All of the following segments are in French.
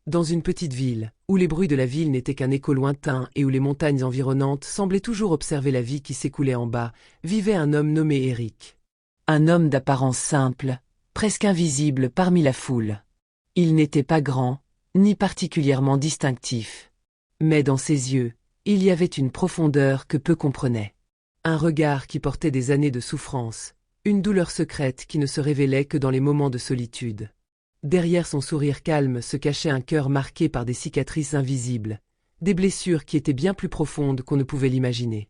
Dans une petite ville, où les bruits de la ville n'étaient qu'un écho lointain et où les montagnes environnantes semblaient toujours observer la vie qui s'écoulait en bas, vivait un homme nommé Eric. Un homme d'apparence simple, presque invisible parmi la foule. Il n'était pas grand, ni particulièrement distinctif. Mais dans ses yeux, il y avait une profondeur que peu comprenaient. Un regard qui portait des années de souffrance, une douleur secrète qui ne se révélait que dans les moments de solitude. Derrière son sourire calme se cachait un cœur marqué par des cicatrices invisibles, des blessures qui étaient bien plus profondes qu'on ne pouvait l'imaginer.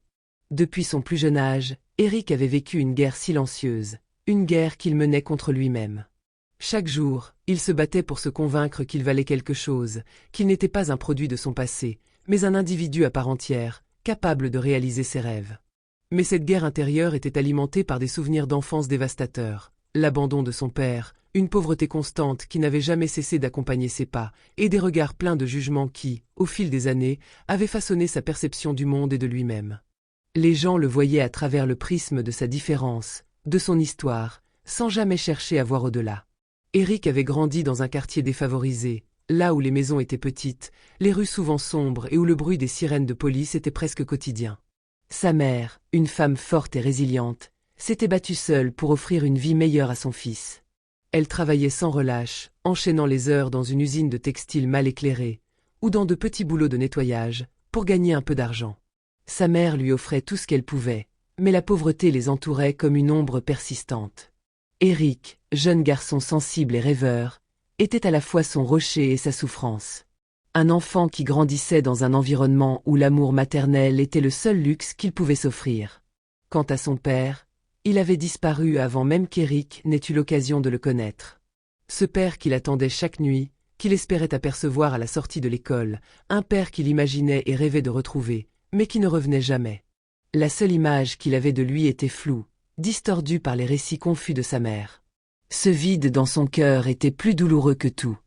Depuis son plus jeune âge, Eric avait vécu une guerre silencieuse, une guerre qu'il menait contre lui-même. Chaque jour, il se battait pour se convaincre qu'il valait quelque chose, qu'il n'était pas un produit de son passé, mais un individu à part entière, capable de réaliser ses rêves. Mais cette guerre intérieure était alimentée par des souvenirs d'enfance dévastateurs, l'abandon de son père, une pauvreté constante qui n'avait jamais cessé d'accompagner ses pas, et des regards pleins de jugement qui, au fil des années, avaient façonné sa perception du monde et de lui-même. Les gens le voyaient à travers le prisme de sa différence, de son histoire, sans jamais chercher à voir au-delà. Eric avait grandi dans un quartier défavorisé, là où les maisons étaient petites, les rues souvent sombres et où le bruit des sirènes de police était presque quotidien. Sa mère, une femme forte et résiliente, s'était battue seule pour offrir une vie meilleure à son fils. Elle travaillait sans relâche, enchaînant les heures dans une usine de textile mal éclairée, ou dans de petits boulots de nettoyage, pour gagner un peu d'argent. Sa mère lui offrait tout ce qu'elle pouvait, mais la pauvreté les entourait comme une ombre persistante. Eric, jeune garçon sensible et rêveur, était à la fois son rocher et sa souffrance. Un enfant qui grandissait dans un environnement où l'amour maternel était le seul luxe qu'il pouvait s'offrir. Quant à son père, il avait disparu avant même qu'Eric n'ait eu l'occasion de le connaître. Ce père qu'il attendait chaque nuit, qu'il espérait apercevoir à la sortie de l'école, un père qu'il imaginait et rêvait de retrouver, mais qui ne revenait jamais. La seule image qu'il avait de lui était floue, distordue par les récits confus de sa mère. Ce vide dans son cœur était plus douloureux que tout.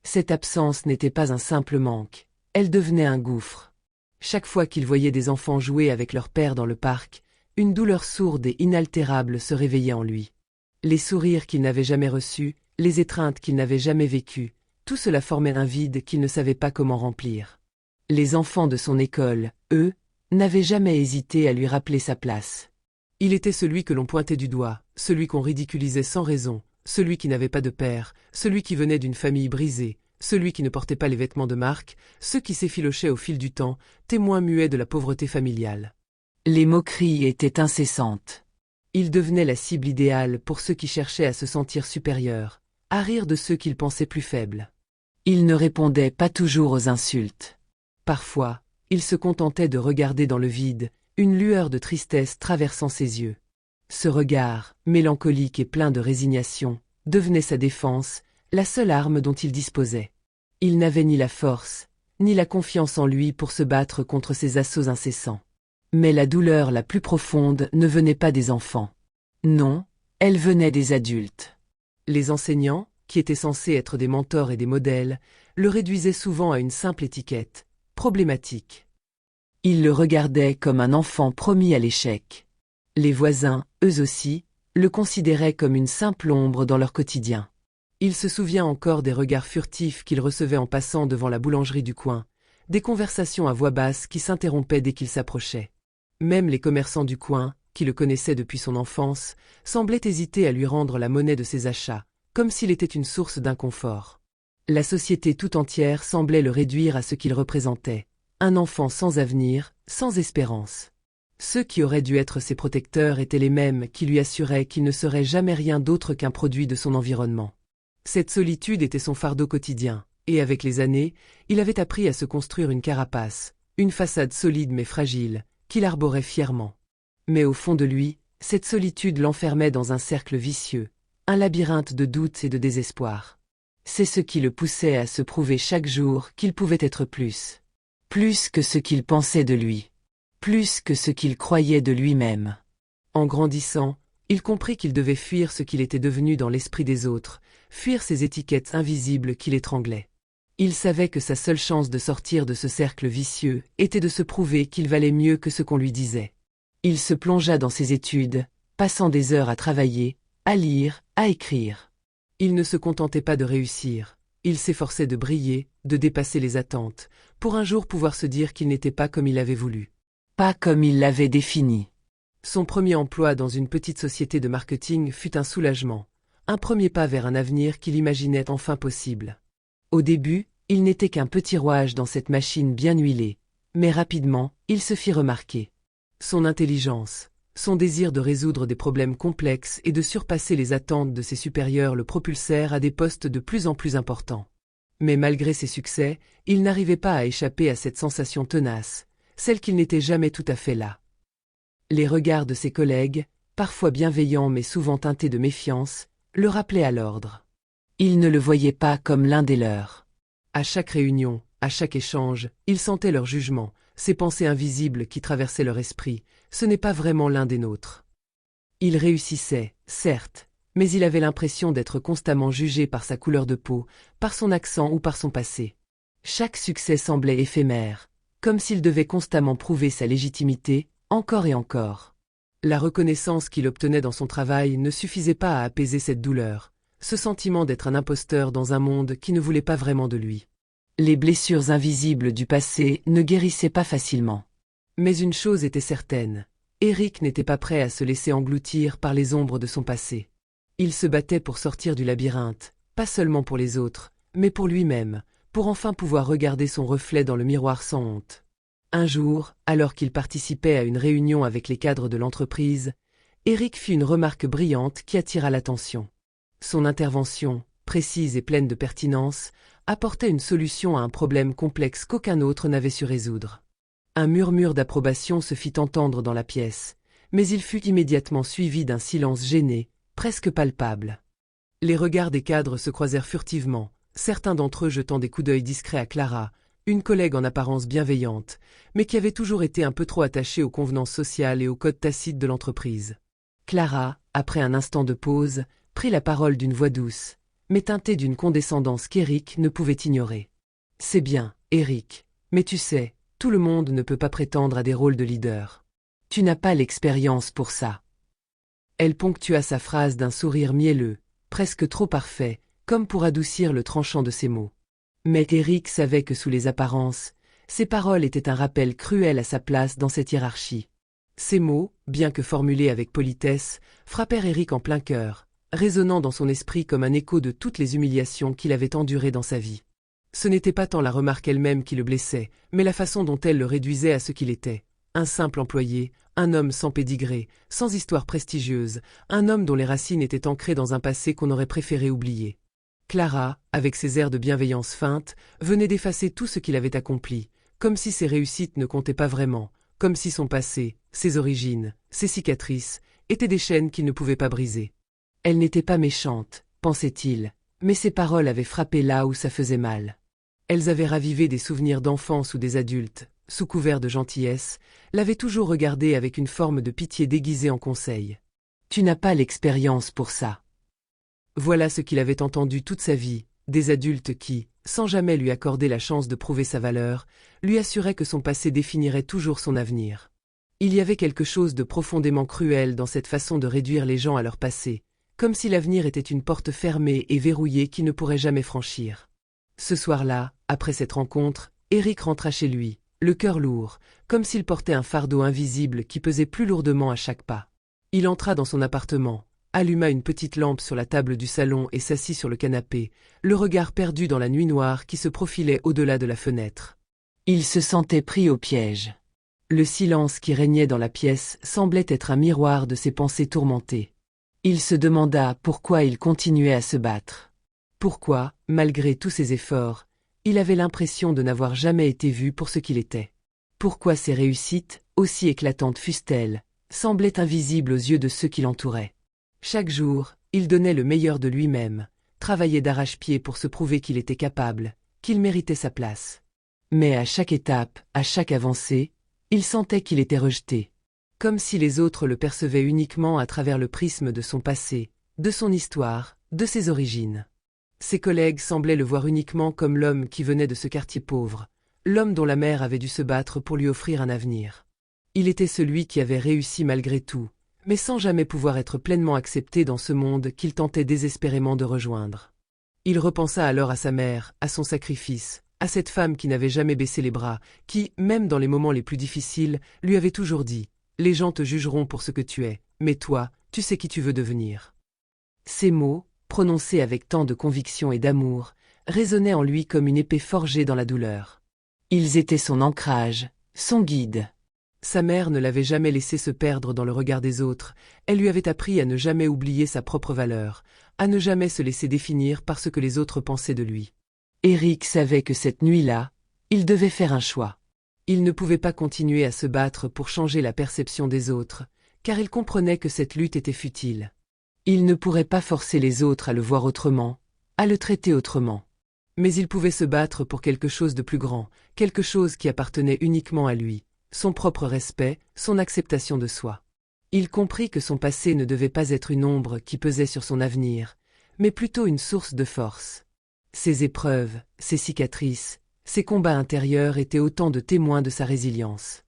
Cette absence n'était pas un simple manque, elle devenait un gouffre. Chaque fois qu'il voyait des enfants jouer avec leur père dans le parc, une douleur sourde et inaltérable se réveillait en lui. Les sourires qu'il n'avait jamais reçus, les étreintes qu'il n'avait jamais vécues, tout cela formait un vide qu'il ne savait pas comment remplir. Les enfants de son école, eux, n'avaient jamais hésité à lui rappeler sa place. Il était celui que l'on pointait du doigt, celui qu'on ridiculisait sans raison, celui qui n'avait pas de père, celui qui venait d'une famille brisée, celui qui ne portait pas les vêtements de marque, ceux qui s'effilochaient au fil du temps, témoins muets de la pauvreté familiale. Les moqueries étaient incessantes. Il devenait la cible idéale pour ceux qui cherchaient à se sentir supérieurs, à rire de ceux qu'il pensait plus faibles. Il ne répondait pas toujours aux insultes. Parfois, il se contentait de regarder dans le vide, une lueur de tristesse traversant ses yeux. Ce regard, mélancolique et plein de résignation, devenait sa défense, la seule arme dont il disposait. Il n'avait ni la force, ni la confiance en lui pour se battre contre ces assauts incessants. Mais la douleur la plus profonde ne venait pas des enfants. Non, elle venait des adultes. Les enseignants, qui étaient censés être des mentors et des modèles, le réduisaient souvent à une simple étiquette, problématique. Ils le regardaient comme un enfant promis à l'échec. Les voisins, eux aussi, le considéraient comme une simple ombre dans leur quotidien. Il se souvient encore des regards furtifs qu'il recevait en passant devant la boulangerie du coin, des conversations à voix basse qui s'interrompaient dès qu'il s'approchait. Même les commerçants du coin, qui le connaissaient depuis son enfance, semblaient hésiter à lui rendre la monnaie de ses achats, comme s'il était une source d'inconfort. La société tout entière semblait le réduire à ce qu'il représentait, un enfant sans avenir, sans espérance. Ceux qui auraient dû être ses protecteurs étaient les mêmes qui lui assuraient qu'il ne serait jamais rien d'autre qu'un produit de son environnement. Cette solitude était son fardeau quotidien, et avec les années, il avait appris à se construire une carapace, une façade solide mais fragile, qu'il arborait fièrement. Mais au fond de lui, cette solitude l'enfermait dans un cercle vicieux, un labyrinthe de doutes et de désespoir. C'est ce qui le poussait à se prouver chaque jour qu'il pouvait être plus. Plus que ce qu'il pensait de lui. Plus que ce qu'il croyait de lui-même. En grandissant, il comprit qu'il devait fuir ce qu'il était devenu dans l'esprit des autres, fuir ces étiquettes invisibles qui l'étranglaient. Il savait que sa seule chance de sortir de ce cercle vicieux était de se prouver qu'il valait mieux que ce qu'on lui disait. Il se plongea dans ses études, passant des heures à travailler, à lire, à écrire. Il ne se contentait pas de réussir. Il s'efforçait de briller, de dépasser les attentes, pour un jour pouvoir se dire qu'il n'était pas comme il l'avait voulu. Pas comme il l'avait défini. Son premier emploi dans une petite société de marketing fut un soulagement, un premier pas vers un avenir qu'il imaginait enfin possible. Au début, il n'était qu'un petit rouage dans cette machine bien huilée, mais rapidement, il se fit remarquer. Son intelligence, son désir de résoudre des problèmes complexes et de surpasser les attentes de ses supérieurs le propulsèrent à des postes de plus en plus importants. Mais malgré ses succès, il n'arrivait pas à échapper à cette sensation tenace, celle qu'il n'était jamais tout à fait là. Les regards de ses collègues, parfois bienveillants mais souvent teintés de méfiance, le rappelaient à l'ordre. Il ne le voyait pas comme l'un des leurs. À chaque réunion, à chaque échange, il sentait leur jugement, ces pensées invisibles qui traversaient leur esprit, ce n'est pas vraiment l'un des nôtres. Il réussissait, certes, mais il avait l'impression d'être constamment jugé par sa couleur de peau, par son accent ou par son passé. Chaque succès semblait éphémère, comme s'il devait constamment prouver sa légitimité, encore et encore. La reconnaissance qu'il obtenait dans son travail ne suffisait pas à apaiser cette douleur, ce sentiment d'être un imposteur dans un monde qui ne voulait pas vraiment de lui. Les blessures invisibles du passé ne guérissaient pas facilement. Mais une chose était certaine, Eric n'était pas prêt à se laisser engloutir par les ombres de son passé. Il se battait pour sortir du labyrinthe, pas seulement pour les autres, mais pour lui-même, pour enfin pouvoir regarder son reflet dans le miroir sans honte. Un jour, alors qu'il participait à une réunion avec les cadres de l'entreprise, Eric fit une remarque brillante qui attira l'attention. Son intervention, précise et pleine de pertinence, apportait une solution à un problème complexe qu'aucun autre n'avait su résoudre. Un murmure d'approbation se fit entendre dans la pièce, mais il fut immédiatement suivi d'un silence gêné, presque palpable. Les regards des cadres se croisèrent furtivement, certains d'entre eux jetant des coups d'œil discrets à Clara, une collègue en apparence bienveillante, mais qui avait toujours été un peu trop attachée aux convenances sociales et aux codes tacites de l'entreprise. Clara, après un instant de pause, prit la parole d'une voix douce, mais teintée d'une condescendance qu'Eric ne pouvait ignorer. « C'est bien, Eric, mais tu sais, tout le monde ne peut pas prétendre à des rôles de leader. Tu n'as pas l'expérience pour ça. » Elle ponctua sa phrase d'un sourire mielleux, presque trop parfait, comme pour adoucir le tranchant de ses mots. Mais Eric savait que sous les apparences, ces paroles étaient un rappel cruel à sa place dans cette hiérarchie. Ces mots, bien que formulés avec politesse, frappèrent Eric en plein cœur, résonnant dans son esprit comme un écho de toutes les humiliations qu'il avait endurées dans sa vie. Ce n'était pas tant la remarque elle-même qui le blessait, mais la façon dont elle le réduisait à ce qu'il était. Un simple employé, un homme sans pédigré, sans histoire prestigieuse, un homme dont les racines étaient ancrées dans un passé qu'on aurait préféré oublier. Clara, avec ses airs de bienveillance feinte, venait d'effacer tout ce qu'il avait accompli, comme si ses réussites ne comptaient pas vraiment, comme si son passé, ses origines, ses cicatrices, étaient des chaînes qu'il ne pouvait pas briser. Elle n'était pas méchante, pensait-il, mais ses paroles avaient frappé là où ça faisait mal. Elles avaient ravivé des souvenirs d'enfance ou des adultes, sous couvert de gentillesse, l'avaient toujours regardé avec une forme de pitié déguisée en conseil. « Tu n'as pas l'expérience pour ça. » Voilà ce qu'il avait entendu toute sa vie, des adultes qui, sans jamais lui accorder la chance de prouver sa valeur, lui assuraient que son passé définirait toujours son avenir. Il y avait quelque chose de profondément cruel dans cette façon de réduire les gens à leur passé, comme si l'avenir était une porte fermée et verrouillée qu'il ne pourrait jamais franchir. Ce soir-là, après cette rencontre, Eric rentra chez lui, le cœur lourd, comme s'il portait un fardeau invisible qui pesait plus lourdement à chaque pas. Il entra dans son appartement, alluma une petite lampe sur la table du salon et s'assit sur le canapé, le regard perdu dans la nuit noire qui se profilait au-delà de la fenêtre. Il se sentait pris au piège. Le silence qui régnait dans la pièce semblait être un miroir de ses pensées tourmentées. Il se demanda pourquoi il continuait à se battre. Pourquoi, malgré tous ses efforts, il avait l'impression de n'avoir jamais été vu pour ce qu'il était. Pourquoi ses réussites, aussi éclatantes fussent-elles, semblaient invisibles aux yeux de ceux qui l'entouraient. Chaque jour, il donnait le meilleur de lui-même, travaillait d'arrache-pied pour se prouver qu'il était capable, qu'il méritait sa place. Mais à chaque étape, à chaque avancée, il sentait qu'il était rejeté. Comme si les autres le percevaient uniquement à travers le prisme de son passé, de son histoire, de ses origines. Ses collègues semblaient le voir uniquement comme l'homme qui venait de ce quartier pauvre, l'homme dont la mère avait dû se battre pour lui offrir un avenir. Il était celui qui avait réussi malgré tout, mais sans jamais pouvoir être pleinement accepté dans ce monde qu'il tentait désespérément de rejoindre. Il repensa alors à sa mère, à son sacrifice, à cette femme qui n'avait jamais baissé les bras, qui, même dans les moments les plus difficiles, lui avait toujours dit « Les gens te jugeront pour ce que tu es, mais toi, tu sais qui tu veux devenir. » Ces mots, prononcés avec tant de conviction et d'amour, résonnaient en lui comme une épée forgée dans la douleur. Ils étaient son ancrage, son guide. Sa mère ne l'avait jamais laissé se perdre dans le regard des autres, elle lui avait appris à ne jamais oublier sa propre valeur, à ne jamais se laisser définir par ce que les autres pensaient de lui. Éric savait que cette nuit-là, il devait faire un choix. Il ne pouvait pas continuer à se battre pour changer la perception des autres, car il comprenait que cette lutte était futile. Il ne pourrait pas forcer les autres à le voir autrement, à le traiter autrement. Mais il pouvait se battre pour quelque chose de plus grand, quelque chose qui appartenait uniquement à lui, son propre respect, son acceptation de soi. Il comprit que son passé ne devait pas être une ombre qui pesait sur son avenir, mais plutôt une source de force. Ses épreuves, ses cicatrices, ses combats intérieurs étaient autant de témoins de sa résilience.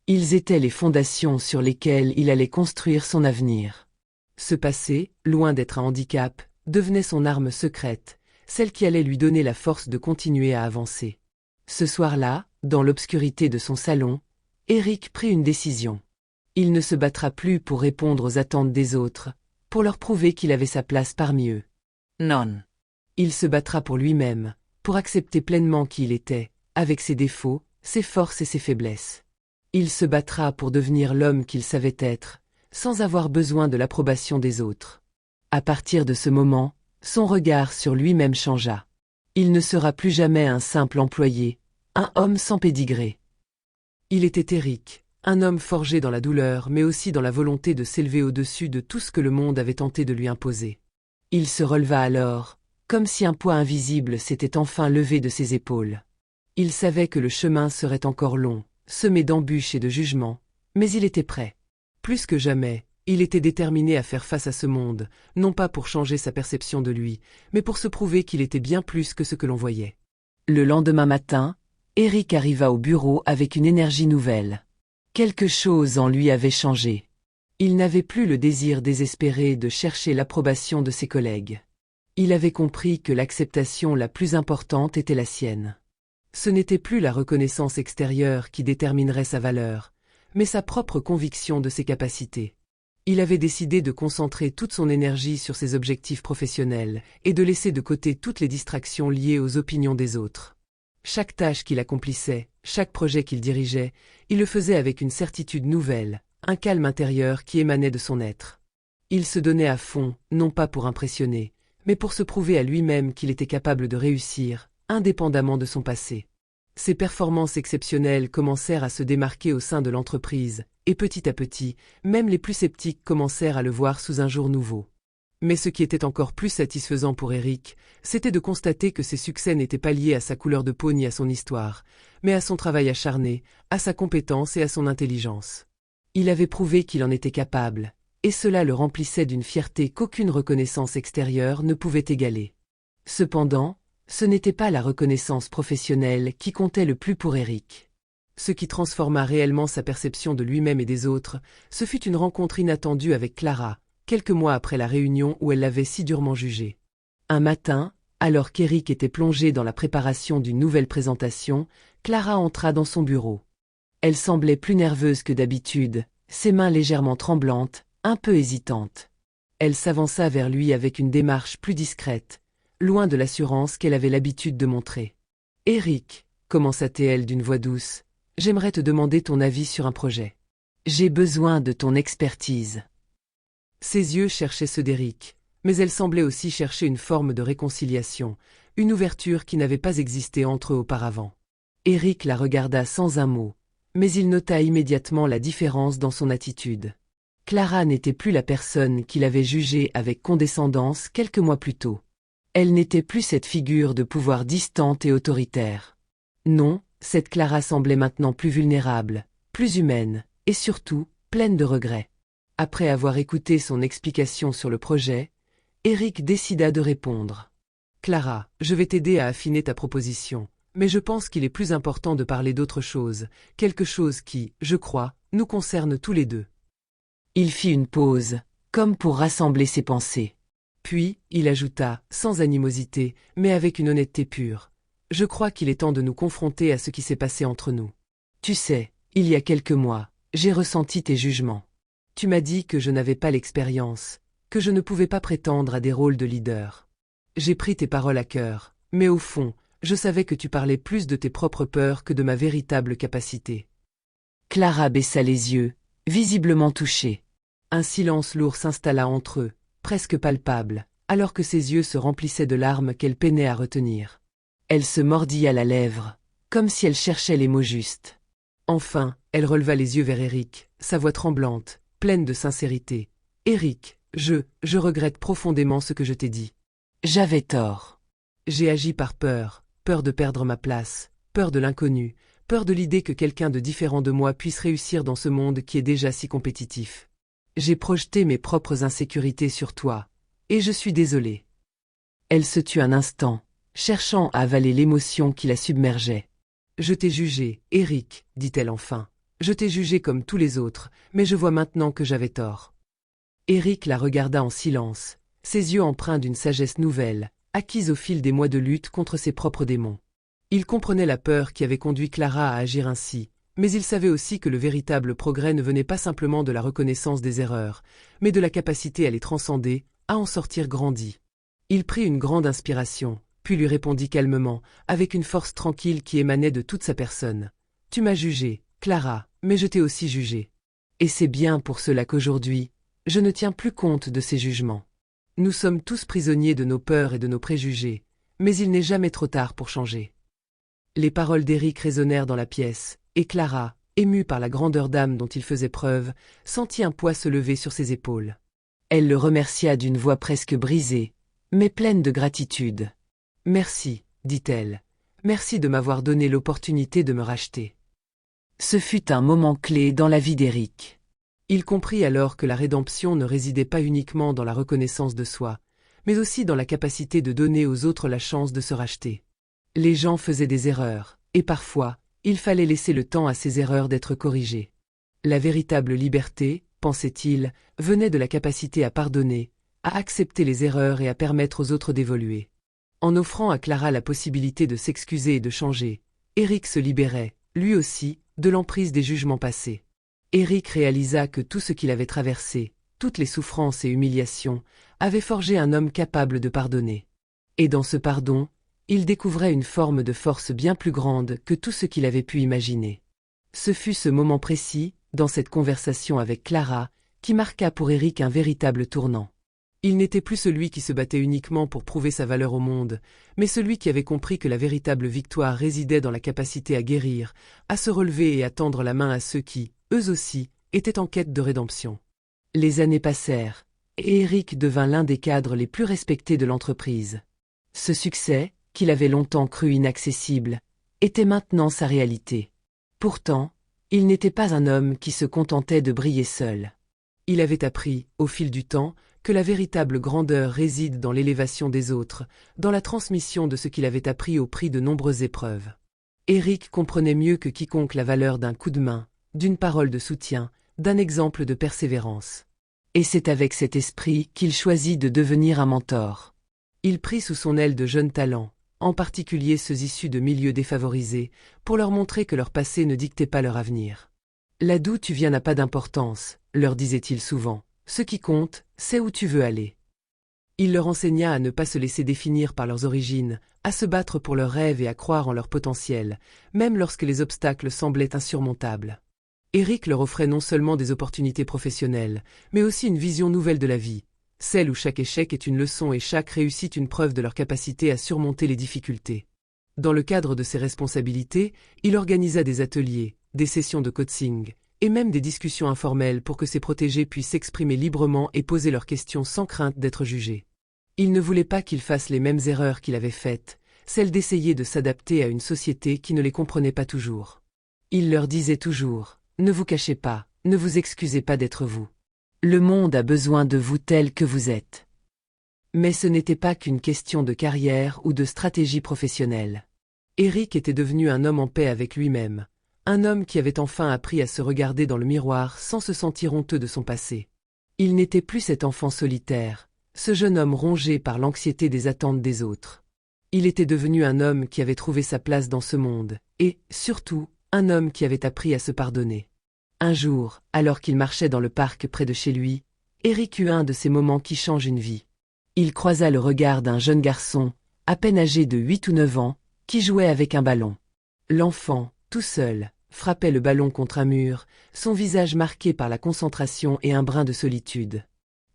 Ils étaient les fondations sur lesquelles il allait construire son avenir. Ce passé, loin d'être un handicap, devenait son arme secrète, celle qui allait lui donner la force de continuer à avancer. Ce soir-là, dans l'obscurité de son salon, Éric prit une décision. Il ne se battra plus pour répondre aux attentes des autres, pour leur prouver qu'il avait sa place parmi eux. Non. Il se battra pour lui-même, pour accepter pleinement qui il était, avec ses défauts, ses forces et ses faiblesses. Il se battra pour devenir l'homme qu'il savait être, sans avoir besoin de l'approbation des autres. À partir de ce moment, son regard sur lui-même changea. Il ne sera plus jamais un simple employé, un homme sans pédigré. Il était Éric, un homme forgé dans la douleur mais aussi dans la volonté de s'élever au-dessus de tout ce que le monde avait tenté de lui imposer. Il se releva alors, comme si un poids invisible s'était enfin levé de ses épaules. Il savait que le chemin serait encore long, semé d'embûches et de jugements, mais il était prêt. Plus que jamais, il était déterminé à faire face à ce monde, non pas pour changer sa perception de lui, mais pour se prouver qu'il était bien plus que ce que l'on voyait. Le lendemain matin, Éric arriva au bureau avec une énergie nouvelle. Quelque chose en lui avait changé. Il n'avait plus le désir désespéré de chercher l'approbation de ses collègues. Il avait compris que l'acceptation la plus importante était la sienne. Ce n'était plus la reconnaissance extérieure qui déterminerait sa valeur, mais sa propre conviction de ses capacités. Il avait décidé de concentrer toute son énergie sur ses objectifs professionnels et de laisser de côté toutes les distractions liées aux opinions des autres. Chaque tâche qu'il accomplissait, chaque projet qu'il dirigeait, il le faisait avec une certitude nouvelle, un calme intérieur qui émanait de son être. Il se donnait à fond, non pas pour impressionner, mais pour se prouver à lui-même qu'il était capable de réussir, indépendamment de son passé. Ses performances exceptionnelles commencèrent à se démarquer au sein de l'entreprise, et petit à petit, même les plus sceptiques commencèrent à le voir sous un jour nouveau. Mais ce qui était encore plus satisfaisant pour Éric, c'était de constater que ses succès n'étaient pas liés à sa couleur de peau ni à son histoire, mais à son travail acharné, à sa compétence et à son intelligence. Il avait prouvé qu'il en était capable, et cela le remplissait d'une fierté qu'aucune reconnaissance extérieure ne pouvait égaler. Cependant, ce n'était pas la reconnaissance professionnelle qui comptait le plus pour Éric. Ce qui transforma réellement sa perception de lui-même et des autres, ce fut une rencontre inattendue avec Clara, quelques mois après la réunion où elle l'avait si durement jugé. Un matin, alors qu'Éric était plongé dans la préparation d'une nouvelle présentation, Clara entra dans son bureau. Elle semblait plus nerveuse que d'habitude, ses mains légèrement tremblantes, un peu hésitantes. Elle s'avança vers lui avec une démarche plus discrète, loin de l'assurance qu'elle avait l'habitude de montrer. « Éric, » commença-t-elle d'une voix douce, « j'aimerais te demander ton avis sur un projet. J'ai besoin de ton expertise. » Ses yeux cherchaient ceux d'Éric, mais elle semblait aussi chercher une forme de réconciliation, une ouverture qui n'avait pas existé entre eux auparavant. Éric la regarda sans un mot, mais il nota immédiatement la différence dans son attitude. Clara n'était plus la personne qu'il avait jugée avec condescendance quelques mois plus tôt. Elle n'était plus cette figure de pouvoir distante et autoritaire. Non, cette Clara semblait maintenant plus vulnérable, plus humaine, et surtout, pleine de regrets. Après avoir écouté son explication sur le projet, Éric décida de répondre. « Clara, je vais t'aider à affiner ta proposition, mais je pense qu'il est plus important de parler d'autre chose, quelque chose qui, je crois, nous concerne tous les deux. » Il fit une pause, comme pour rassembler ses pensées. Puis, il ajouta, sans animosité, mais avec une honnêteté pure. Je crois qu'il est temps de nous confronter à ce qui s'est passé entre nous. Tu sais, il y a quelques mois, j'ai ressenti tes jugements. Tu m'as dit que je n'avais pas l'expérience, que je ne pouvais pas prétendre à des rôles de leader. J'ai pris tes paroles à cœur, mais au fond, je savais que tu parlais plus de tes propres peurs que de ma véritable capacité. Clara baissa les yeux, visiblement touchée. Un silence lourd s'installa entre eux, presque palpable, alors que ses yeux se remplissaient de larmes qu'elle peinait à retenir. Elle se mordit à la lèvre, comme si elle cherchait les mots justes. Enfin, elle releva les yeux vers Éric, sa voix tremblante, pleine de sincérité. « Éric, je regrette profondément ce que je t'ai dit. J'avais tort. J'ai agi par peur, peur de perdre ma place, peur de l'inconnu, peur de l'idée que quelqu'un de différent de moi puisse réussir dans ce monde qui est déjà si compétitif. J'ai projeté mes propres insécurités sur toi, et je suis désolée. » Elle se tut un instant, cherchant à avaler l'émotion qui la submergeait. « Je t'ai jugé, Éric, dit-elle enfin. Je t'ai jugé comme tous les autres, mais je vois maintenant que j'avais tort. » Éric la regarda en silence, ses yeux empreints d'une sagesse nouvelle, acquise au fil des mois de lutte contre ses propres démons. Il comprenait la peur qui avait conduit Clara à agir ainsi, mais il savait aussi que le véritable progrès ne venait pas simplement de la reconnaissance des erreurs, mais de la capacité à les transcender, à en sortir grandi. Il prit une grande inspiration, puis lui répondit calmement, avec une force tranquille qui émanait de toute sa personne. « Tu m'as jugée, Clara, mais je t'ai aussi jugée. Et c'est bien pour cela qu'aujourd'hui, je ne tiens plus compte de ces jugements. Nous sommes tous prisonniers de nos peurs et de nos préjugés, mais il n'est jamais trop tard pour changer. » Les paroles d'Éric résonnèrent dans la pièce, et Clara, émue par la grandeur d'âme dont il faisait preuve, sentit un poids se lever sur ses épaules. Elle le remercia d'une voix presque brisée, mais pleine de gratitude. « Merci, dit-elle. Merci de m'avoir donné l'opportunité de me racheter. » Ce fut un moment clé dans la vie d'Éric. Il comprit alors que la rédemption ne résidait pas uniquement dans la reconnaissance de soi, mais aussi dans la capacité de donner aux autres la chance de se racheter. Les gens faisaient des erreurs, et parfois, il fallait laisser le temps à ces erreurs d'être corrigées. La véritable liberté, pensait-il, venait de la capacité à pardonner, à accepter les erreurs et à permettre aux autres d'évoluer. En offrant à Clara la possibilité de s'excuser et de changer, Éric se libérait, lui aussi, de l'emprise des jugements passés. Éric réalisa que tout ce qu'il avait traversé, toutes les souffrances et humiliations, avaient forgé un homme capable de pardonner. Et dans ce pardon, il découvrait une forme de force bien plus grande que tout ce qu'il avait pu imaginer. Ce fut ce moment précis, dans cette conversation avec Clara, qui marqua pour Éric un véritable tournant. Il n'était plus celui qui se battait uniquement pour prouver sa valeur au monde, mais celui qui avait compris que la véritable victoire résidait dans la capacité à guérir, à se relever et à tendre la main à ceux qui, eux aussi, étaient en quête de rédemption. Les années passèrent, et Éric devint l'un des cadres les plus respectés de l'entreprise. Ce succès, qu'il avait longtemps cru inaccessible, était maintenant sa réalité. Pourtant, il n'était pas un homme qui se contentait de briller seul. Il avait appris, au fil du temps, que la véritable grandeur réside dans l'élévation des autres, dans la transmission de ce qu'il avait appris au prix de nombreuses épreuves. Éric comprenait mieux que quiconque la valeur d'un coup de main, d'une parole de soutien, d'un exemple de persévérance. Et c'est avec cet esprit qu'il choisit de devenir un mentor. Il prit sous son aile de jeunes talents, en particulier ceux issus de milieux défavorisés, pour leur montrer que leur passé ne dictait pas leur avenir. « Là d'où tu viens n'a pas d'importance, leur disait-il souvent. Ce qui compte, c'est où tu veux aller. » Il leur enseigna à ne pas se laisser définir par leurs origines, à se battre pour leurs rêves et à croire en leur potentiel, même lorsque les obstacles semblaient insurmontables. Éric leur offrait non seulement des opportunités professionnelles, mais aussi une vision nouvelle de la vie, celle où chaque échec est une leçon et chaque réussite une preuve de leur capacité à surmonter les difficultés. Dans le cadre de ses responsabilités, il organisa des ateliers, des sessions de coaching, et même des discussions informelles pour que ses protégés puissent s'exprimer librement et poser leurs questions sans crainte d'être jugés. Il ne voulait pas qu'ils fassent les mêmes erreurs qu'il avait faites, celles d'essayer de s'adapter à une société qui ne les comprenait pas toujours. Il leur disait toujours, « Ne vous cachez pas, ne vous excusez pas d'être vous. Le monde a besoin de vous tel que vous êtes. » Mais ce n'était pas qu'une question de carrière ou de stratégie professionnelle. Éric était devenu un homme en paix avec lui-même, un homme qui avait enfin appris à se regarder dans le miroir sans se sentir honteux de son passé. Il n'était plus cet enfant solitaire, ce jeune homme rongé par l'anxiété des attentes des autres. Il était devenu un homme qui avait trouvé sa place dans ce monde, et, surtout, un homme qui avait appris à se pardonner. Un jour, alors qu'il marchait dans le parc près de chez lui, Eric eut un de ces moments qui changent une vie. Il croisa le regard d'un jeune garçon, à peine âgé de 8 ou 9 ans, qui jouait avec un ballon. L'enfant, tout seul, frappait le ballon contre un mur, son visage marqué par la concentration et un brin de solitude.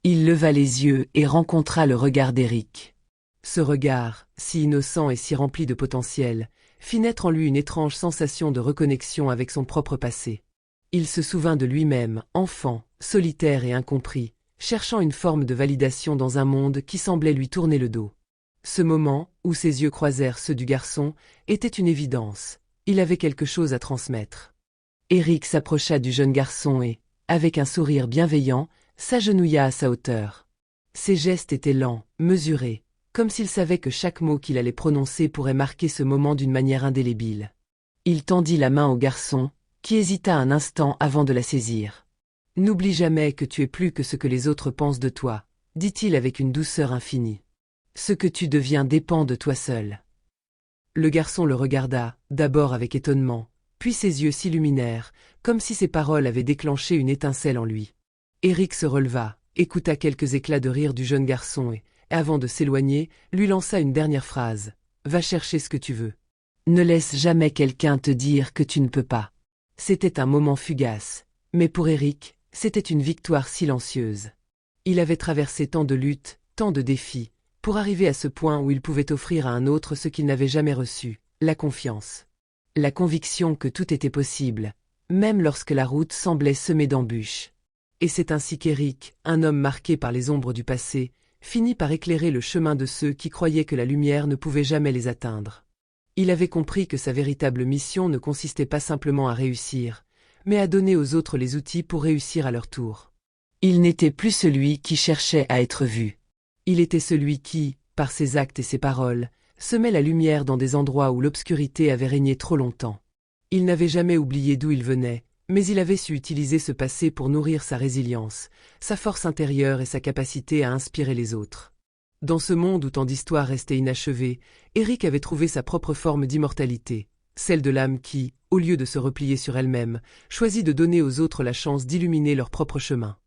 Il leva les yeux et rencontra le regard d'Eric. Ce regard, si innocent et si rempli de potentiel, fit naître en lui une étrange sensation de reconnexion avec son propre passé. Il se souvint de lui-même, enfant, solitaire et incompris, cherchant une forme de validation dans un monde qui semblait lui tourner le dos. Ce moment, où ses yeux croisèrent ceux du garçon, était une évidence. Il avait quelque chose à transmettre. Eric s'approcha du jeune garçon et, avec un sourire bienveillant, s'agenouilla à sa hauteur. Ses gestes étaient lents, mesurés, comme s'il savait que chaque mot qu'il allait prononcer pourrait marquer ce moment d'une manière indélébile. Il tendit la main au garçon, qui hésita un instant avant de la saisir. « N'oublie jamais que tu es plus que ce que les autres pensent de toi, » dit-il avec une douceur infinie. « Ce que tu deviens dépend de toi seul. » Le garçon le regarda, d'abord avec étonnement, puis ses yeux s'illuminèrent, comme si ces paroles avaient déclenché une étincelle en lui. Eric se releva, écouta quelques éclats de rire du jeune garçon et, avant de s'éloigner, lui lança une dernière phrase. « Va chercher ce que tu veux. Ne laisse jamais quelqu'un te dire que tu ne peux pas. » C'était un moment fugace, mais pour Eric, c'était une victoire silencieuse. Il avait traversé tant de luttes, tant de défis, pour arriver à ce point où il pouvait offrir à un autre ce qu'il n'avait jamais reçu, la confiance. La conviction que tout était possible, même lorsque la route semblait semée d'embûches. Et c'est ainsi qu'Eric, un homme marqué par les ombres du passé, finit par éclairer le chemin de ceux qui croyaient que la lumière ne pouvait jamais les atteindre. Il avait compris que sa véritable mission ne consistait pas simplement à réussir, mais à donner aux autres les outils pour réussir à leur tour. Il n'était plus celui qui cherchait à être vu. Il était celui qui, par ses actes et ses paroles, semait la lumière dans des endroits où l'obscurité avait régné trop longtemps. Il n'avait jamais oublié d'où il venait, mais il avait su utiliser ce passé pour nourrir sa résilience, sa force intérieure et sa capacité à inspirer les autres. Dans ce monde où tant d'histoires restaient inachevées, Eric avait trouvé sa propre forme d'immortalité, celle de l'âme qui, au lieu de se replier sur elle-même, choisit de donner aux autres la chance d'illuminer leur propre chemin.